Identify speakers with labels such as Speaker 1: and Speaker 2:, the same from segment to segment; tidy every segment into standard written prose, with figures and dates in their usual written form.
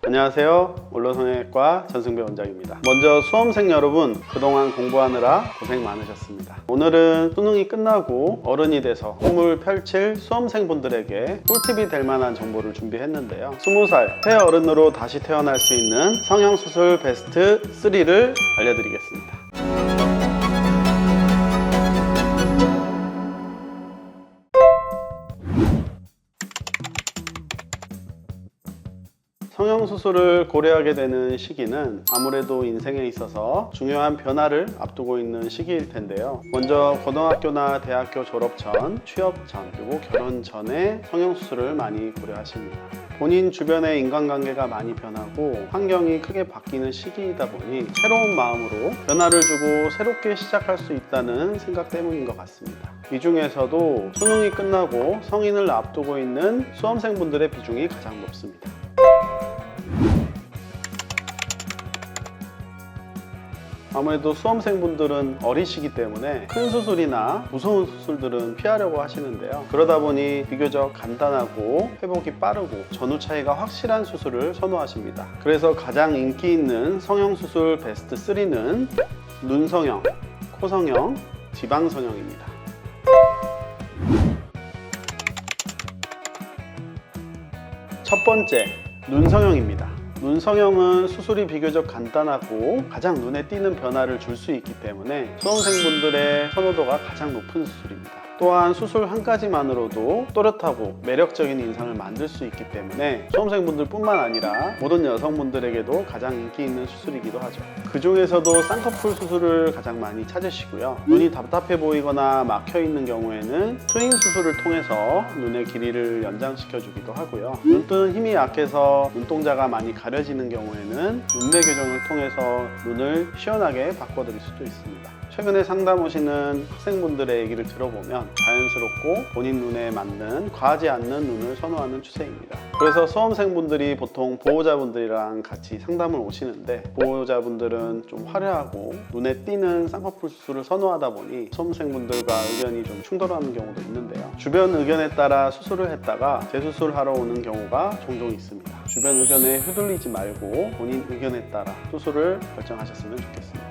Speaker 1: 안녕하세요. 원로성형외과 전승배 원장입니다. 먼저 수험생 여러분, 그동안 공부하느라 고생 많으셨습니다. 오늘은 수능이 끝나고 어른이 돼서 꿈을 펼칠 수험생분들에게 꿀팁이 될 만한 정보를 준비했는데요. 20살 새 어른으로 다시 태어날 수 있는 성형수술 베스트 3를 알려드리겠습니다. 성형수술을 고려하게 되는 시기는 아무래도 인생에 있어서 중요한 변화를 앞두고 있는 시기일 텐데요. 먼저 고등학교나 대학교 졸업 전, 취업 전, 그리고 결혼 전에 성형수술을 많이 고려하십니다. 본인 주변의 인간관계가 많이 변하고 환경이 크게 바뀌는 시기이다 보니 새로운 마음으로 변화를 주고 새롭게 시작할 수 있다는 생각 때문인 것 같습니다. 이 중에서도 수능이 끝나고 성인을 앞두고 있는 수험생분들의 비중이 가장 높습니다. 아무래도 수험생분들은 어리시기 때문에 큰 수술이나 무서운 수술들은 피하려고 하시는데요. 그러다 보니 비교적 간단하고 회복이 빠르고 전후 차이가 확실한 수술을 선호하십니다. 그래서 가장 인기 있는 성형수술 베스트 3는 눈성형, 코성형, 지방성형입니다. 첫 번째, 눈성형입니다. 눈성형은 수술이 비교적 간단하고 가장 눈에 띄는 변화를 줄 수 있기 때문에 수험생분들의 선호도가 가장 높은 수술입니다. 또한 수술 한 가지만으로도 또렷하고 매력적인 인상을 만들 수 있기 때문에 수험생분들 뿐만 아니라 모든 여성분들에게도 가장 인기 있는 수술이기도 하죠. 그 중에서도 쌍꺼풀 수술을 가장 많이 찾으시고요. 눈이 답답해 보이거나 막혀 있는 경우에는 트윈 수술을 통해서 눈의 길이를 연장시켜 주기도 하고요. 눈뜨는 힘이 약해서 눈동자가 많이 가려지는 경우에는 눈매 교정을 통해서 눈을 시원하게 바꿔드릴 수도 있습니다. 최근에 상담 오시는 학생분들의 얘기를 들어보면 자연스럽고 본인 눈에 맞는 과하지 않는 눈을 선호하는 추세입니다. 그래서 수험생분들이 보통 보호자분들이랑 같이 상담을 오시는데 보호자분들은 좀 화려하고 눈에 띄는 쌍꺼풀 수술을 선호하다 보니 수험생분들과 의견이 좀 충돌하는 경우도 있는데요. 주변 의견에 따라 수술을 했다가 재수술하러 오는 경우가 종종 있습니다. 주변 의견에 휘둘리지 말고 본인 의견에 따라 수술을 결정하셨으면 좋겠습니다.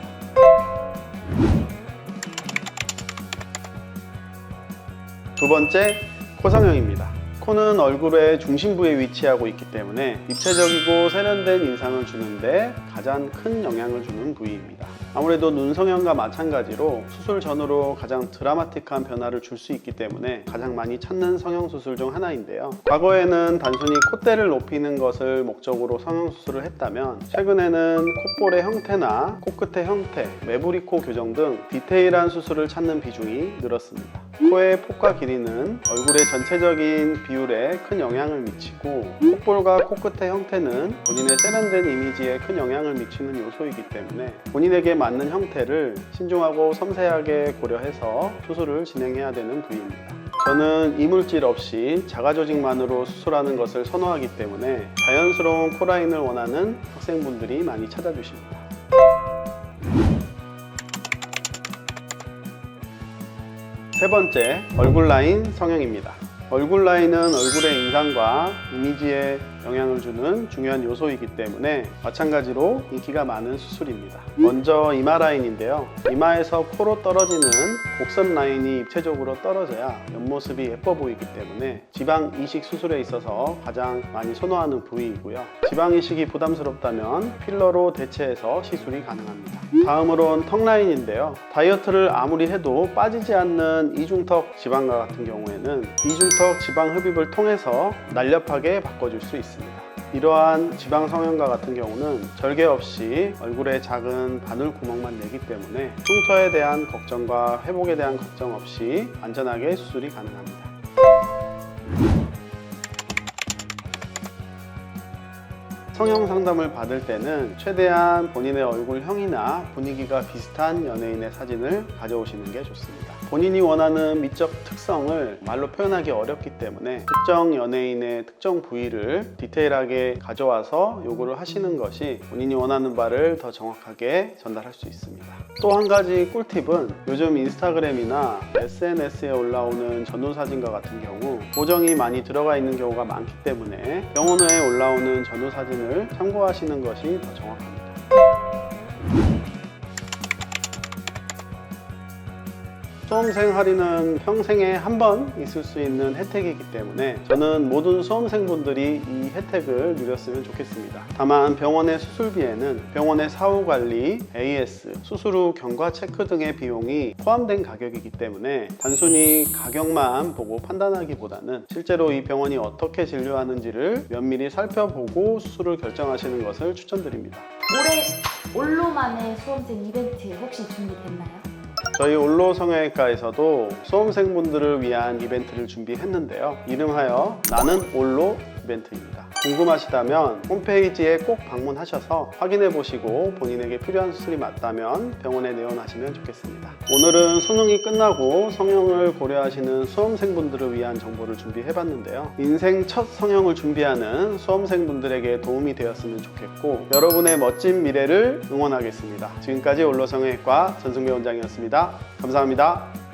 Speaker 1: 두 번째, 코성형입니다. 코는 얼굴의 중심부에 위치하고 있기 때문에 입체적이고 세련된 인상을 주는데 가장 큰 영향을 주는 부위입니다. 아무래도 눈성형과 마찬가지로 수술 전후로 가장 드라마틱한 변화를 줄 수 있기 때문에 가장 많이 찾는 성형수술 중 하나인데요. 과거에는 단순히 콧대를 높이는 것을 목적으로 성형수술을 했다면 최근에는 콧볼의 형태나 코끝의 형태, 매부리코 교정 등 디테일한 수술을 찾는 비중이 늘었습니다. 코의 폭과 길이는 얼굴의 전체적인 비율에 큰 영향을 미치고 콧볼과 코끝의 형태는 본인의 세련된 이미지에 큰 영향을 미치는 요소이기 때문에 본인에게 맞는 형태를 신중하고 섬세하게 고려해서 수술을 진행해야 되는 부위입니다. 저는 이물질 없이 자가조직만으로 수술하는 것을 선호하기 때문에 자연스러운 코라인을 원하는 학생분들이 많이 찾아주십니다. 세 번째, 얼굴 라인 성형입니다. 얼굴 라인은 얼굴의 인상과 이미지에 영향을 주는 중요한 요소이기 때문에 마찬가지로 인기가 많은 수술입니다. 먼저 이마 라인인데요. 이마에서 코로 떨어지는 곡선 라인이 입체적으로 떨어져야 옆모습이 예뻐 보이기 때문에 지방 이식 수술에 있어서 가장 많이 선호하는 부위이고요. 지방 이식이 부담스럽다면 필러로 대체해서 시술이 가능합니다. 다음으로는 턱 라인인데요. 다이어트를 아무리 해도 빠지지 않는 이중턱 지방과 같은 경우에는 이중턱 지방 흡입을 통해서 날렵하게 바꿔줄 수 있습니다. 이러한 지방 성형과 같은 경우는 절개 없이 얼굴에 작은 바늘 구멍만 내기 때문에 흉터에 대한 걱정과 회복에 대한 걱정 없이 안전하게 수술이 가능합니다. 성형 상담을 받을 때는 최대한 본인의 얼굴형이나 분위기가 비슷한 연예인의 사진을 가져오시는 게 좋습니다. 본인이 원하는 미적 특성을 말로 표현하기 어렵기 때문에 특정 연예인의 특정 부위를 디테일하게 가져와서 요구를 하시는 것이 본인이 원하는 바를 더 정확하게 전달할 수 있습니다. 또 한 가지 꿀팁은 요즘 인스타그램이나 SNS에 올라오는 전후 사진과 같은 경우 보정이 많이 들어가 있는 경우가 많기 때문에 병원에 올라오는 전후 사진을 참고하시는 것이 더 정확합니다. 수험생 할인은 평생에 한 번 있을 수 있는 혜택이기 때문에 저는 모든 수험생분들이 이 혜택을 누렸으면 좋겠습니다. 다만 병원의 수술비에는 병원의 사후관리, AS, 수술 후 경과 체크 등의 비용이 포함된 가격이기 때문에 단순히 가격만 보고 판단하기보다는 실제로 이 병원이 어떻게 진료하는지를 면밀히 살펴보고 수술을 결정하시는 것을 추천드립니다.
Speaker 2: 올해 올로만의 수험생 이벤트 혹시 준비됐나요?
Speaker 1: 저희 올로 성형외과에서도 수험생분들을 위한 이벤트를 준비했는데요. 이름하여 나는 올로 이벤트입니다. 궁금하시다면 홈페이지에 꼭 방문하셔서 확인해 보시고 본인에게 필요한 수술이 맞다면 병원에 내원하시면 좋겠습니다. 오늘은 수능이 끝나고 성형을 고려하시는 수험생분들을 위한 정보를 준비해 봤는데요. 인생 첫 성형을 준비하는 수험생분들에게 도움이 되었으면 좋겠고 여러분의 멋진 미래를 응원하겠습니다. 지금까지 올로 성형외과 전승배 원장이었습니다. 감사합니다.